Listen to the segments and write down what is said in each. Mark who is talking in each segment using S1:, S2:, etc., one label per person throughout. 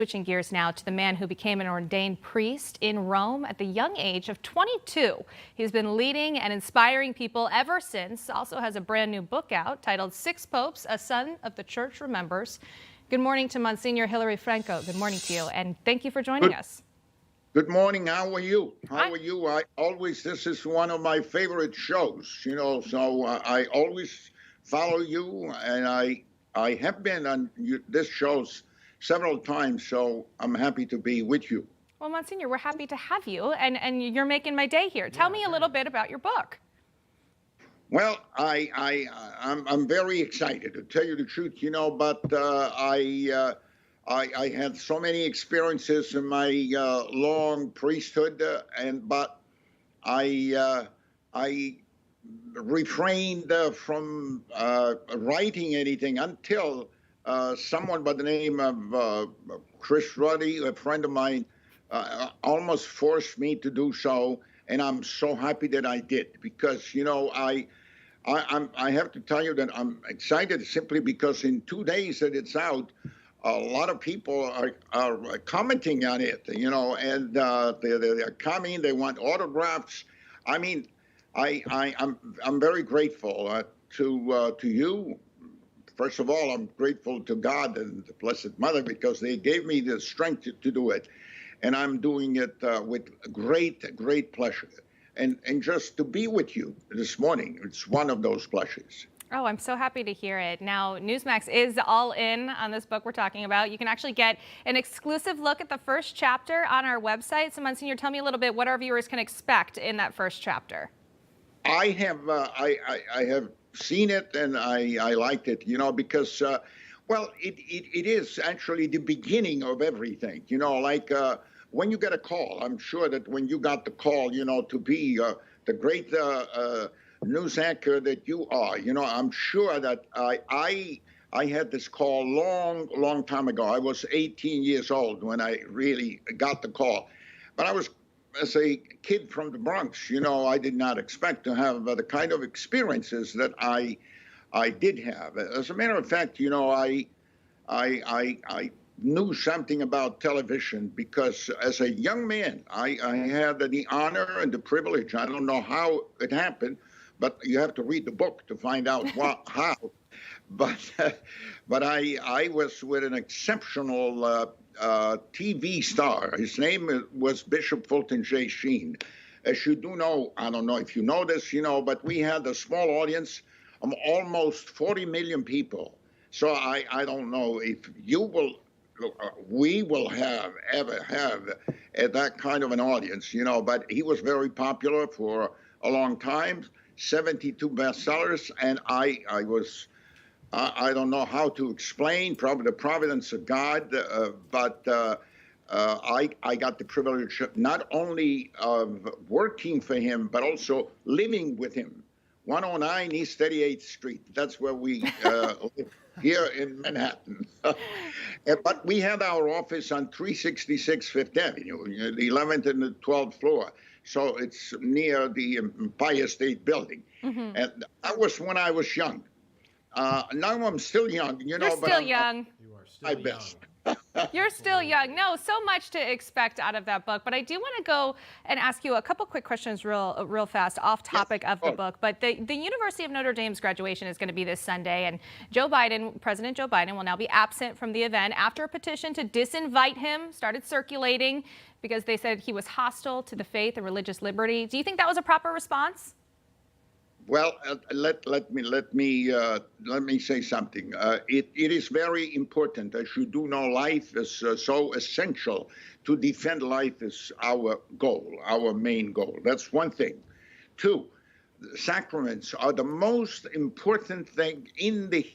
S1: Switching gears now to the man who became an ordained priest in Rome at the young age of 22. He's been leading and inspiring people ever since. Also has a brand new book out titled Six Popes, A Son of the Church Remembers. Good morning to Monsignor Hilary Franco. Good morning to you, and thank you for joining us.
S2: Good morning. How are you? How are you? This is one of my favorite shows, so I always follow you, and I have been on this shows several times, so I'm happy to be with you.
S1: Well, Monsignor, we're happy to have you, and you're making my day here. Tell me a little bit about your book.
S2: Well, I'm very excited, to tell you the truth, but I had so many experiences in my long priesthood, but I refrained from writing anything until someone by the name of Chris Ruddy, a friend of mine, almost forced me to do so, and I'm so happy that I did, because I have to tell you that I'm excited simply because in 2 days that it's out, a lot of people are commenting on it, and they're coming. They want autographs. I mean, I'm very grateful to you. First of all, I'm grateful to God and the Blessed Mother because they gave me the strength to do it, and I'm doing it with great pleasure. And just to be with you this morning, it's one of those pleasures.
S1: Oh, I'm so happy to hear it. Now, Newsmax is all in on this book we're talking about. You can actually get an exclusive look at the first chapter on our website. So, Monsignor, tell me a little bit what our viewers can expect in that first chapter.
S2: I have seen it, and I liked it, because, it is actually the beginning of everything, when you get a call. I'm sure that when you got the call, to be the great news anchor that you are, I'm sure that I had this call long time ago. I was 18 years old when I really got the call, but I was, as a kid from the Bronx, I did not expect to have the kind of experiences that I did have. As a matter of fact, I knew something about television because as a young man, I had the honor and the privilege. I don't know how it happened, but you have to read the book to find out how. But I was with an exceptional TV star. His name was Bishop Fulton J. Sheen. As you do know, I don't know if you know this, but we had a small audience of almost 40 million people. So I don't know if we will ever have that kind of an audience, but he was very popular for a long time, 72 bestsellers, and I don't know how to explain, probably the providence of God, but I got the privilege not only of working for him, but also living with him. 109 East 38th Street. That's where we live here in Manhattan. But we had our office on 366 Fifth Avenue, the 11th and the 12th floor. So it's near the Empire State Building. Mm-hmm. And that was when I was young. Now I'm still young,
S1: You're still young.
S3: You are still young.
S2: Best.
S1: You're still young. No, so much to expect out of that book. But I do want to go and ask you a couple quick questions real fast off topic of the book. But the University of Notre Dame's graduation is going to be this Sunday. And President Joe Biden will now be absent from the event after a petition to disinvite him started circulating because they said he was hostile to the faith and religious liberty. Do you think that was a proper response?
S2: Well, let me say something. It is very important, as you do know. Life is so essential. To defend life is our goal, our main goal. That's one thing. Two, sacraments are the most important thing in the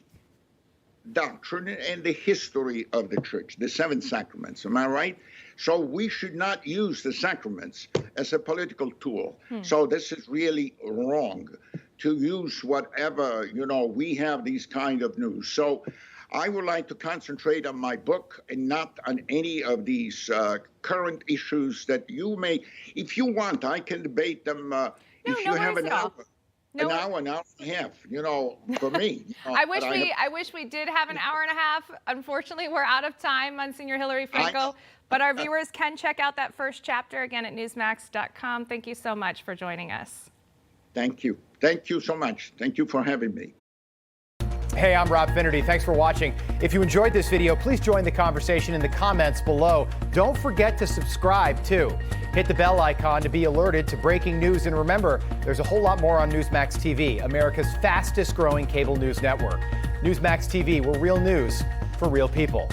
S2: doctrine and the history of the church. The 7 sacraments. Am I right? So we should not use the sacraments as a political tool. So this is really wrong to use whatever, we have these kind of news. So I would like to concentrate on my book and not on any of these current issues that you may, if you want, I can debate them if you have an hour. an hour and a half, for me.
S1: I wish we did have an hour and a half. Unfortunately, we're out of time, Monsignor Hilary Franco. But our viewers can check out that first chapter again at newsmax.com. Thank you so much for joining us.
S2: Thank you. Thank you so much. Thank you for having me.
S3: Hey, I'm Rob Finnerty. Thanks for watching. If you enjoyed this video, please join the conversation in the comments below. Don't forget to subscribe, too. Hit the bell icon to be alerted to breaking news. And remember, there's a whole lot more on Newsmax TV, America's fastest growing cable news network. Newsmax TV, we're real news for real people.